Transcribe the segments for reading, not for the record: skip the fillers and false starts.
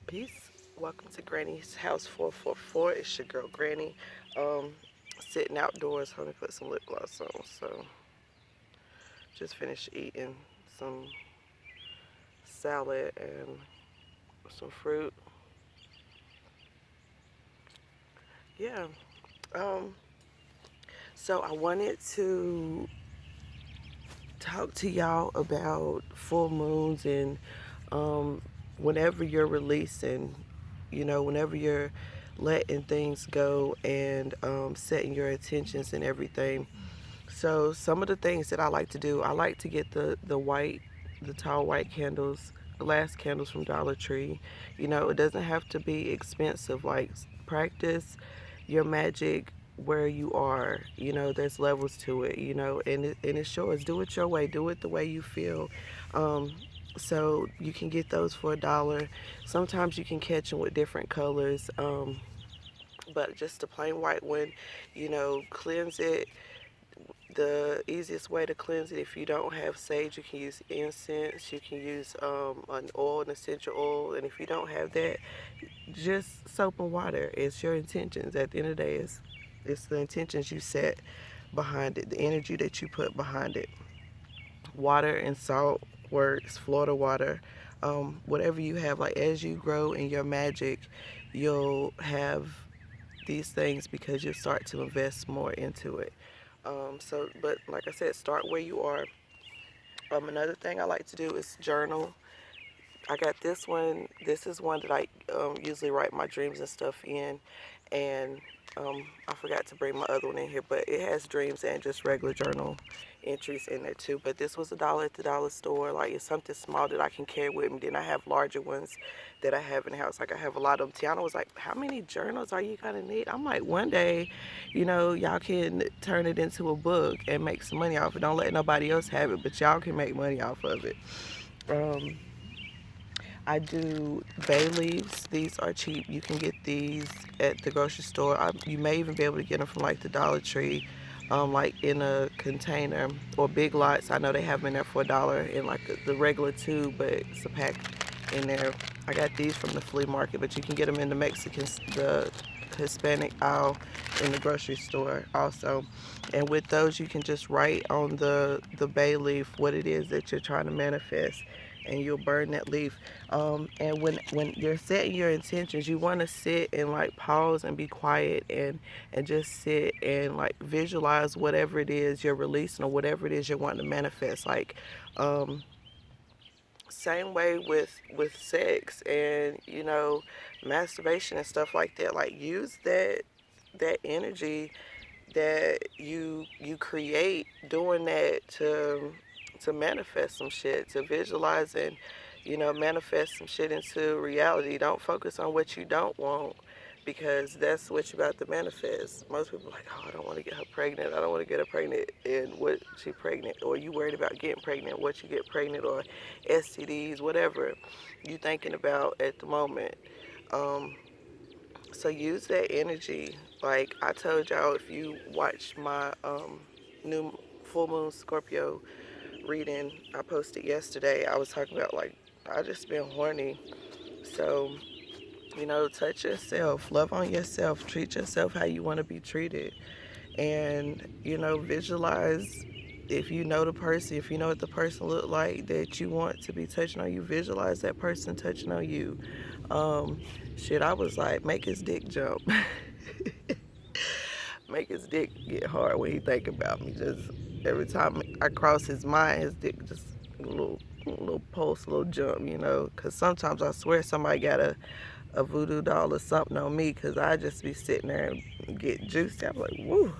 Peace. Welcome to Granny's House 444. It's your girl Granny. Um, Sitting outdoors. Let me put some lip gloss on. So, just finished eating some salad and some fruit. Yeah. Um, so I wanted to talk to y'all about full moons and um, whenever you're releasing, whenever you're letting things go and setting your intentions and everything. So some of the things that I like to do, I like to get the tall white candles, glass candles from Dollar Tree. It doesn't have to be expensive. Like practice your magic where you are. There's levels to it. And it shows. Do it your way. Do it the way you feel. Um, so you can get those for $1. Sometimes you can catch them with different colors. But just the plain white one, cleanse it. The easiest way to cleanse it, if you don't have sage, you can use incense. You can use an oil, an essential oil. And if you don't have that, just soap and water. It's your intentions. At the end of the day, it's the intentions you set behind it, the energy that you put behind it. Water and salt works, Florida water, whatever you have. Like as you grow in your magic, you'll have these things because you start to invest more into it. But like I said, start where you are. Another thing I like to do is journal. I got this one. This is one that I usually write my dreams and stuff in, and I forgot to bring my other one in here, but it has dreams and just regular journal entries in there too. But this was $1 at the dollar store. Like it's something small that I can carry with me. Then I have larger ones that I have in the house. Like I have a lot of them. Tiana was like, "How many journals are you gonna need?" I'm like, "One day, y'all can turn it into a book and make some money off it. Don't let nobody else have it, but y'all can make money off of it." Um, I do bay leaves. These are cheap. You can get these at the grocery store. You may even be able to get them from like the Dollar Tree, like in a container or Big Lots. I know they have them in there for $1 in like the regular tube, but it's a pack in there. I got these from the flea market, but you can get them in the Hispanic aisle in the grocery store also. And with those, you can just write on the bay leaf what it is that you're trying to manifest, and you'll burn that leaf. And when you're setting your intentions, you want to sit and like pause and be quiet and just sit and like visualize whatever it is you're releasing or whatever it is you're wanting to manifest. Like um, same way with sex and masturbation and stuff like that. Like use that energy that you create doing that to manifest some shit, to visualize and manifest some shit into reality. Don't focus on what you don't want, because that's what you're about to manifest. Most people are like, "Oh, I don't want to get her pregnant. I don't want to get her pregnant." And what she pregnant, or you worried about getting pregnant, what you get pregnant, or STDs, whatever you thinking about at the moment. Um, so use that energy. Like I told y'all, if you watch my new full moon Scorpio reading I posted yesterday, I was talking about like I just been horny. So, touch yourself, love on yourself, treat yourself how you want to be treated. And, visualize, if you know the person, if you know what the person look like that you want to be touching on you, visualize that person touching on you. Um, Shit, I was like, make his dick jump. Make his dick get hard when he think about me. Just every time I cross his mind, his dick just a little pulse, a little jump, Because sometimes I swear somebody got a voodoo doll or something on me, because I just be sitting there and get juicy. I'm like, woo.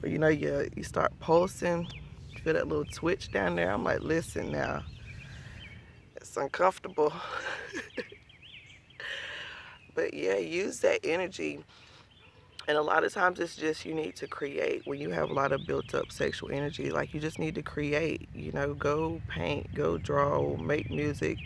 But you start pulsing, feel that little twitch down there. I'm like, listen now, it's uncomfortable. But yeah, use that energy. And a lot of times it's just you need to create when you have a lot of built up sexual energy. Like you just need to create, go paint, go draw, make music,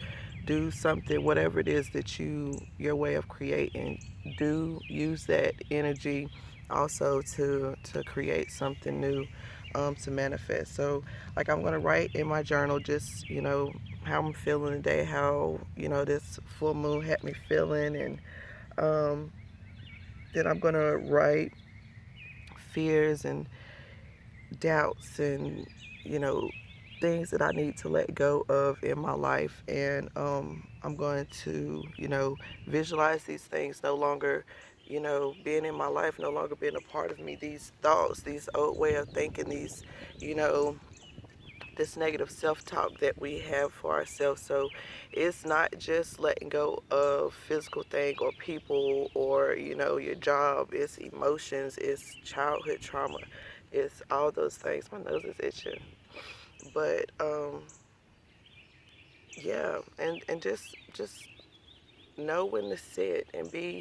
do something, whatever it is that your way of creating. Do use that energy also to create something new, to manifest. So like I'm gonna write in my journal, just how I'm feeling today, how, this full moon had me feeling. And um, then I'm going to write fears and doubts and, you know, things that I need to let go of in my life. And I'm going to, visualize these things no longer, being in my life, no longer being a part of me. These thoughts, these old way of thinking, these, you know, this negative self-talk that we have for ourselves. So it's not just letting go of physical thing or people or, your job. It's emotions, it's childhood trauma, it's all those things. My nose is itching. But yeah, and just know when to sit and be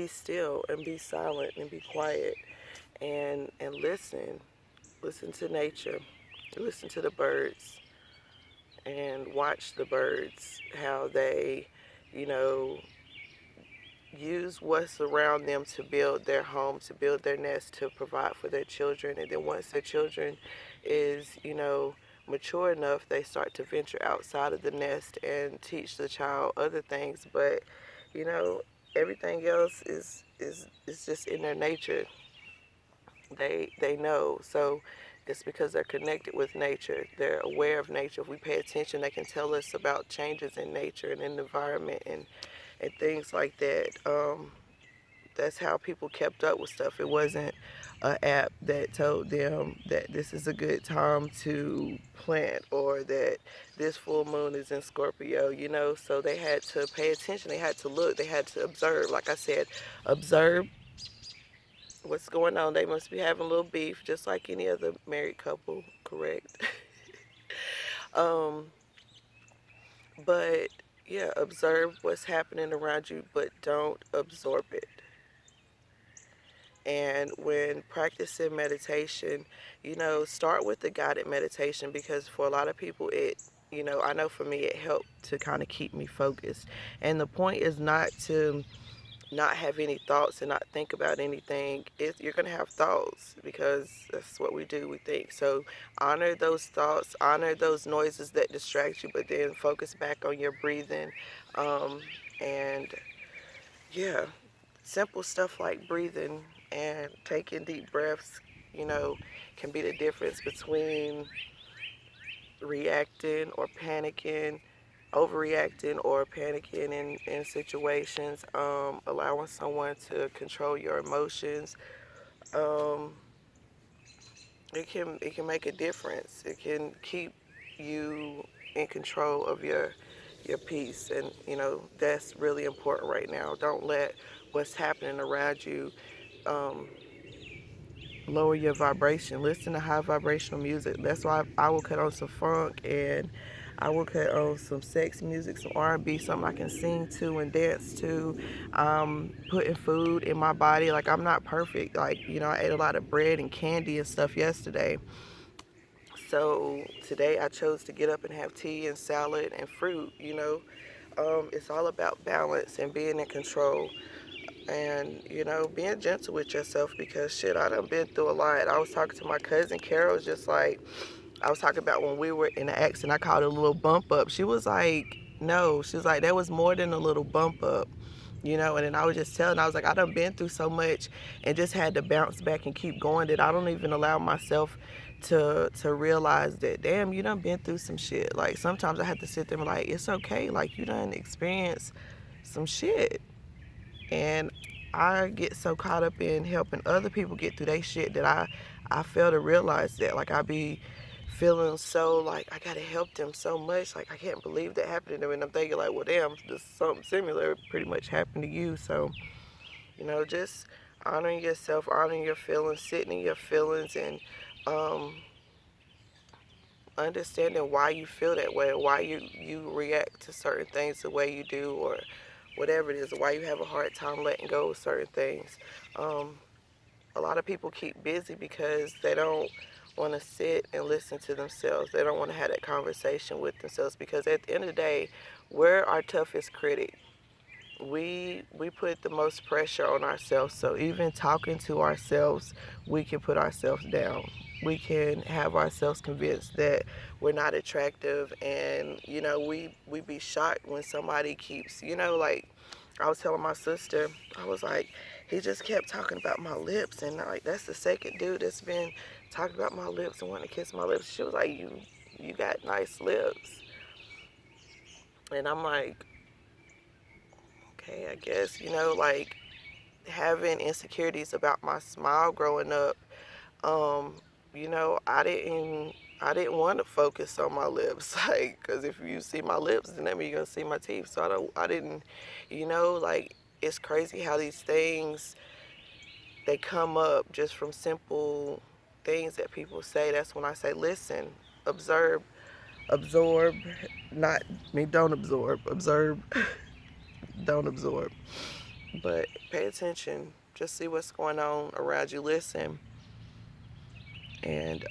still and be silent and be quiet and listen to nature, listen to the birds, and watch the birds, how they, you know, use what's around them to build their home, to build their nest, to provide for their children. And then once their children is, mature enough, they start to venture outside of the nest and teach the child other things. But, you know, everything else is just in their nature. They know. So it's because they're connected with nature. They're aware of nature. If we pay attention, they can tell us about changes in nature and in the environment and things like that. That's how people kept up with stuff. It wasn't an app that told them that this is a good time to plant or that this full moon is in Scorpio, So they had to pay attention. They had to look. They had to observe. Like I said, observe what's going on. They must be having a little beef, just like any other married couple, correct? um, but yeah, observe what's happening around you, but don't absorb it. And when practicing meditation, start with the guided meditation, because for a lot of people, I know for me, it helped to kind of keep me focused. And the point is not to not have any thoughts and not think about anything. You're going to have thoughts because that's what we do, we think. So honor those thoughts, honor those noises that distract you, but then focus back on your breathing. And yeah, simple stuff like breathing and taking deep breaths, you know, can be the difference between reacting or panicking, overreacting or panicking in situations, allowing someone to control your emotions. Um, it can make a difference. It can keep you in control of your peace, and that's really important right now. Don't let what's happening around you um, lower your vibration. Listen to high vibrational music. That's why I will cut on some funk, and I will cut on some sex music, some R&B, something I can sing to and dance to. Putting food in my body. Like, I'm not perfect. Like, I ate a lot of bread and candy and stuff yesterday. So today I chose to get up and have tea and salad and fruit. It's all about balance and being in control, and being gentle with yourself, because shit, I done been through a lot. I was talking to my cousin Carol, just like I was talking about when we were in the accident. I called it a little bump up. She was like, no, she was like, that was more than a little bump up. And then I was just telling, I was like, I done been through so much and just had to bounce back and keep going, that I don't even allow myself to realize that, damn, you done been through some shit. Like, sometimes I have to sit there and be like, it's okay, like, you done experienced some shit. And I get so caught up in helping other people get through their shit that I fail to realize that. Like, I be feeling so like I gotta help them so much. Like, I can't believe that happened to them, and I'm thinking like, well, damn, this something similar pretty much happened to you. So just honoring yourself, honoring your feelings, sitting in your feelings, and um, understanding why you feel that way, why you react to certain things the way you do, or whatever it is, why you have a hard time letting go of certain things. Um, a lot of people keep busy because they don't want to sit and listen to themselves. They don't want to have that conversation with themselves, because at the end of the day, we're our toughest critic. We put the most pressure on ourselves. So even talking to ourselves, we can put ourselves down. we can have ourselves convinced that we're not attractive, and we be shocked when somebody keeps, like I was telling my sister, I was like, he just kept talking about my lips, and like that's the second dude that's been talking about my lips and wanting to kiss my lips. She was like, you got nice lips. And I'm like, okay, I guess, like having insecurities about my smile growing up, um, I didn't want to focus on my lips, like, because if you see my lips, then that means you're gonna see my teeth. So I didn't, like, it's crazy how these things, they come up just from simple things that people say. That's when I say, listen, observe, absorb, not, I mean, don't absorb, observe, don't absorb, but pay attention, just see what's going on around you, listen, and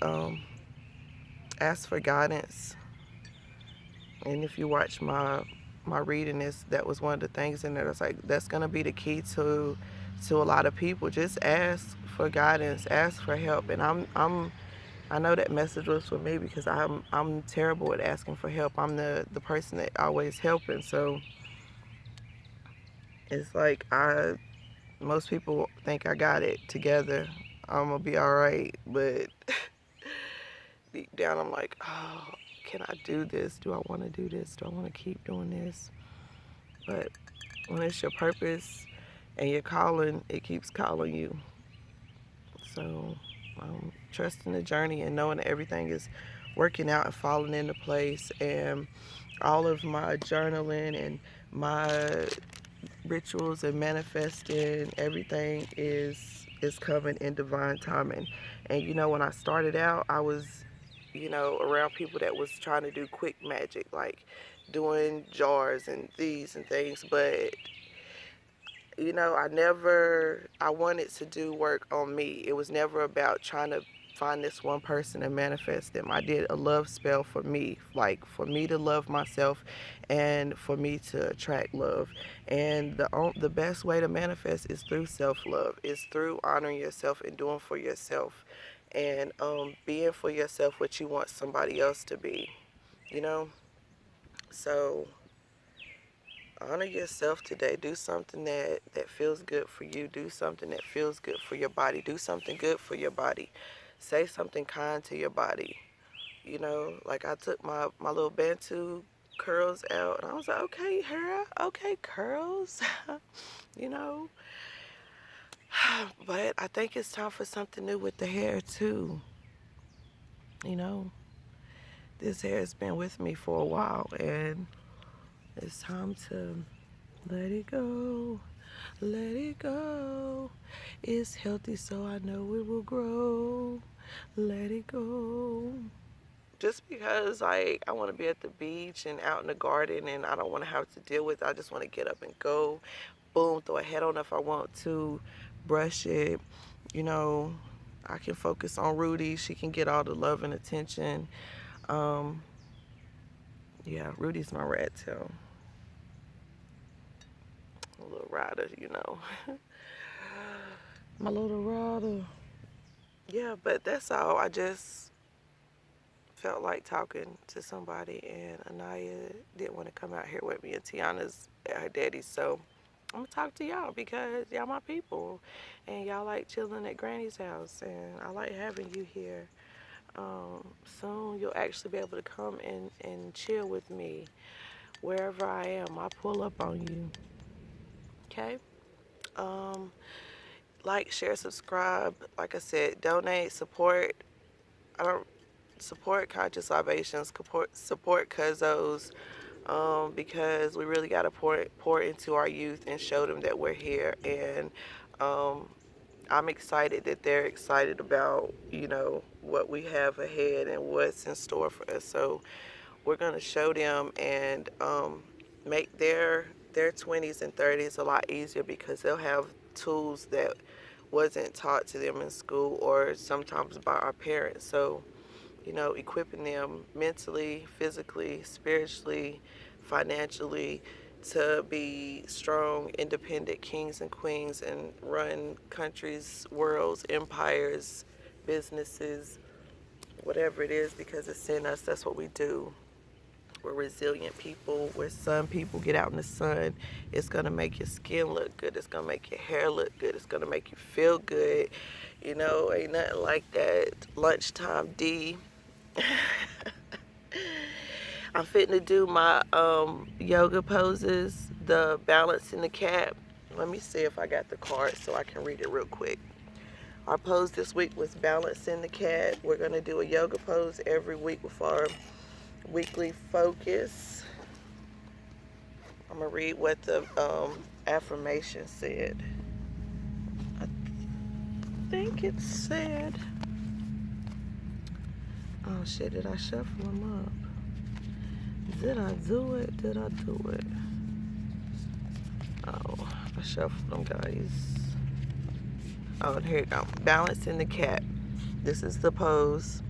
ask for guidance. And if you watch my reading, that was one of the things in there that's like, that's gonna be the key to a lot of people. Just ask for guidance, ask for help. And I know that message was for me because I'm terrible at asking for help. I'm the person that always helping. So it's like, most people think I got it together. I'm gonna be all right, but deep down I'm like, oh, can I do this? Do I want to do this? Do I want to keep doing this? But when it's your purpose and your calling, it keeps calling you. So trusting the journey and knowing that everything is working out and falling into place, and all of my journaling and my rituals and manifesting, everything is coming in divine timing. And when I started out, I was around people that was trying to do quick magic, like doing jars and these and things. But I wanted to do work on me. It was never about trying to find this one person and manifest them. I did a love spell for me, like for me to love myself and for me to attract love. And the best way to manifest is through self-love. Is through honoring yourself and doing for yourself, and being for yourself what you want somebody else to be, you know? So honor yourself today. Do something that feels good for you. Do something that feels good for your body. Do something good for your body. Say something kind to your body. Like I took my little Bantu curls out, and I was like, okay, hair, okay, curls, you know. But I think it's time for something new with the hair too. You know, this hair has been with me for a while, and it's time to let it go. Let it go. It's healthy, so I know it will grow. Let it go. Just because I want to be at the beach and out in the garden, and I don't want to have to deal with it. I just want to get up and go. Boom, throw a head on if I want to. Brush it. You know, I can focus on Rudy. She can get all the love and attention. Um, yeah, Rudy's my rat tail. A little rider. My little rider. Yeah, but that's all. I just felt like talking to somebody, and Anaya didn't want to come out here with me, and Tiana's at her daddy's, so I'm gonna talk to y'all because y'all my people, and y'all like chilling at Granny's house, and I like having you here. Soon you'll actually be able to come and chill with me wherever I am. I pull up on you. Okay? Um, like, share, subscribe. Like I said, donate, support. I don't support Conscious Libations, support Cuzzos, because we really got to pour into our youth and show them that we're here. And um, I'm excited that they're excited about, what we have ahead and what's in store for us. So we're going to show them and make their 20s and 30s a lot easier, because they'll have tools that wasn't taught to them in school or sometimes by our parents. So equipping them mentally, physically, spiritually, financially, to be strong, independent kings and queens and run countries, worlds, empires, businesses, whatever it is, because it's in us. That's what we do. We're resilient people. We're sun people. Get out in the sun. It's going to make your skin look good. It's going to make your hair look good. It's going to make you feel good. You know, ain't nothing like that lunchtime D. I'm fitting to do my yoga poses, the balance in the cat. Let me see if I got the card so I can read it real quick. Our pose this week was balance in the cat. We're going to do a yoga pose every week with our weekly focus. I'm going to read what the affirmation said. I think it said, oh shit, did I shuffle them up? Did I do it? Did I do it? Oh, I shuffled them, guys. Oh, and here you go. Balance in the cat. This is the pose.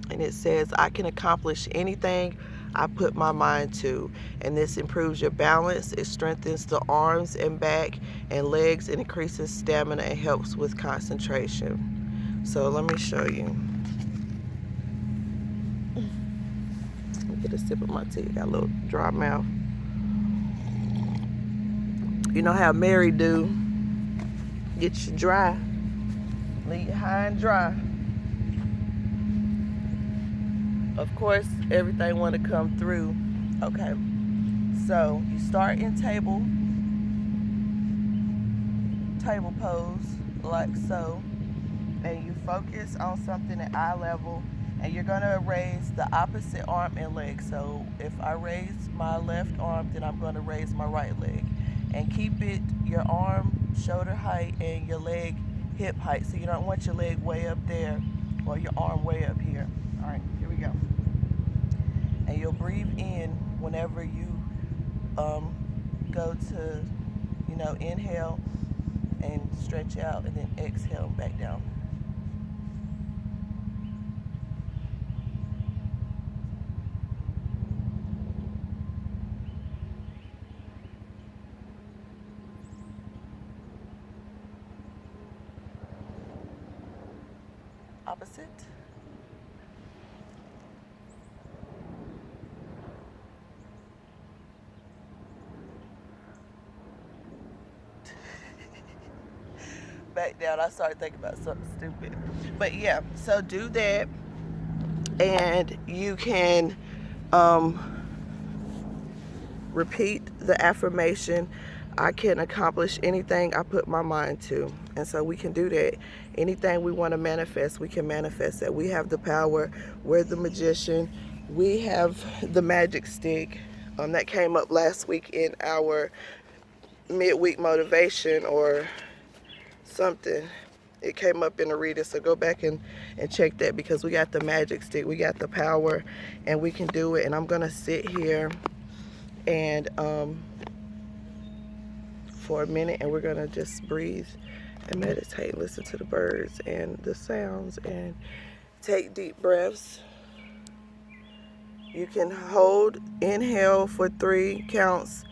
And it says, I can accomplish anything I put my mind to. And this improves your balance. It strengthens the arms and back and legs and increases stamina and helps with concentration. So let me show you. Let me get a sip of my tea. Got a little dry mouth. You know how Mary do. Get you dry. Leave you high and dry. Of course, everything want to come through. Okay. So you start in table pose, like so, and you focus on something at eye level, and you're gonna raise the opposite arm and leg. So if I raise my left arm, then I'm gonna raise my right leg, and keep it your arm shoulder height and your leg hip height. So you don't want your leg way up there or your arm way up here. All right, here we go. And you'll breathe in whenever you go to, inhale and stretch out, and then exhale back down. Opposite. Back down. I started thinking about something stupid. But yeah, so do that, and you can repeat the affirmation, I can accomplish anything I put my mind to. And so we can do that. Anything we want to manifest, we can manifest that. We have the power. We're the magician. We have the magic stick. That came up last week in our midweek motivation or something. It came up in a reading, so go back and check that, because we got the magic stick. We got the power, and we can do it. And I'm going to sit here and for a minute, and we're gonna just breathe and meditate, listen to the birds and the sounds, and take deep breaths. You can inhale for 3 counts,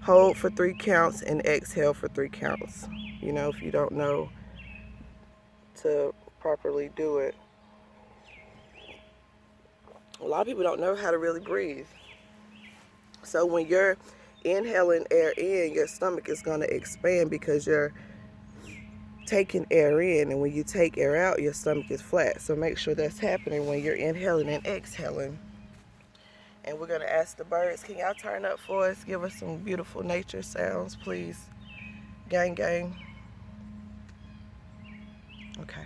hold for 3 counts, and exhale for 3 counts. If you don't know to properly do it. A lot of people don't know how to really breathe. So when you're inhaling air in, your stomach is going to expand because you're taking air in, and when you take air out, your stomach is flat. So make sure that's happening when you're inhaling and exhaling. And we're going to ask the birds, can y'all turn up for us? Give us some beautiful nature sounds, please. Gang, gang. Okay.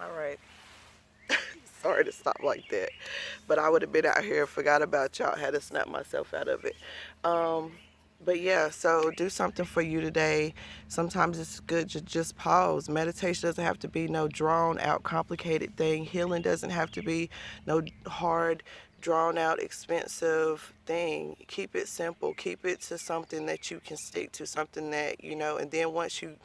All right. Sorry to stop like that. But I would have been out here, forgot about y'all, had to snap myself out of it. Um, but yeah, so do something for you today. Sometimes it's good to just pause. Meditation doesn't have to be no drawn out, complicated thing. Healing doesn't have to be no hard, drawn out, expensive thing. Keep it simple. Keep it to something that you can stick to, something that, and then once you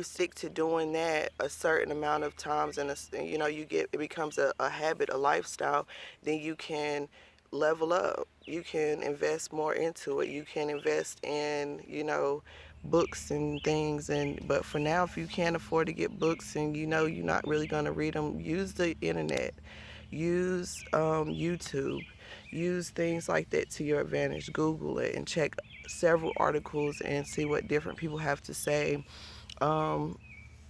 stick to doing that a certain amount of times and you get it becomes a habit, a lifestyle, then you can level up, you can invest more into it, you can invest in books and things. And but for now, if you can't afford to get books and you're not really going to read them, use the internet, use YouTube, use things like that to your advantage. Google it and check several articles and see what different people have to say. um,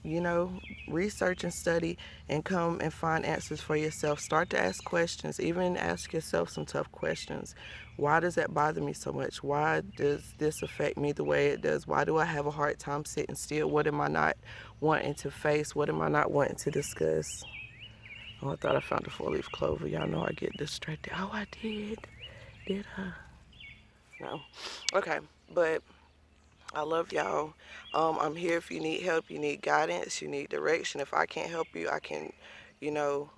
you know, research and study and come and find answers for yourself. Start to ask questions, even ask yourself some tough questions. Why does that bother me so much? Why does this affect me the way it does? Why do I have a hard time sitting still? What am I not wanting to face? What am I not wanting to discuss? Oh, I thought I found a four-leaf clover. Y'all know I get distracted. Oh, I did. Did I? No. Okay, but I love y'all. I'm here if you need help, you need guidance, you need direction. If I can't help you, I can, you know,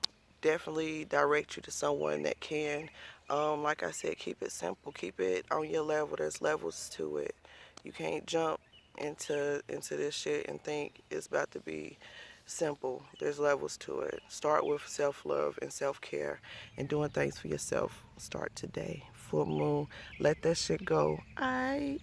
definitely direct you to someone that can. Like I said, keep it simple. Keep it on your level. There's levels to it. You can't jump into this shit and think it's about to be simple. There's levels to it. Start with self-love and self-care and doing things for yourself. Start today. Full moon. Let that shit go. Aight.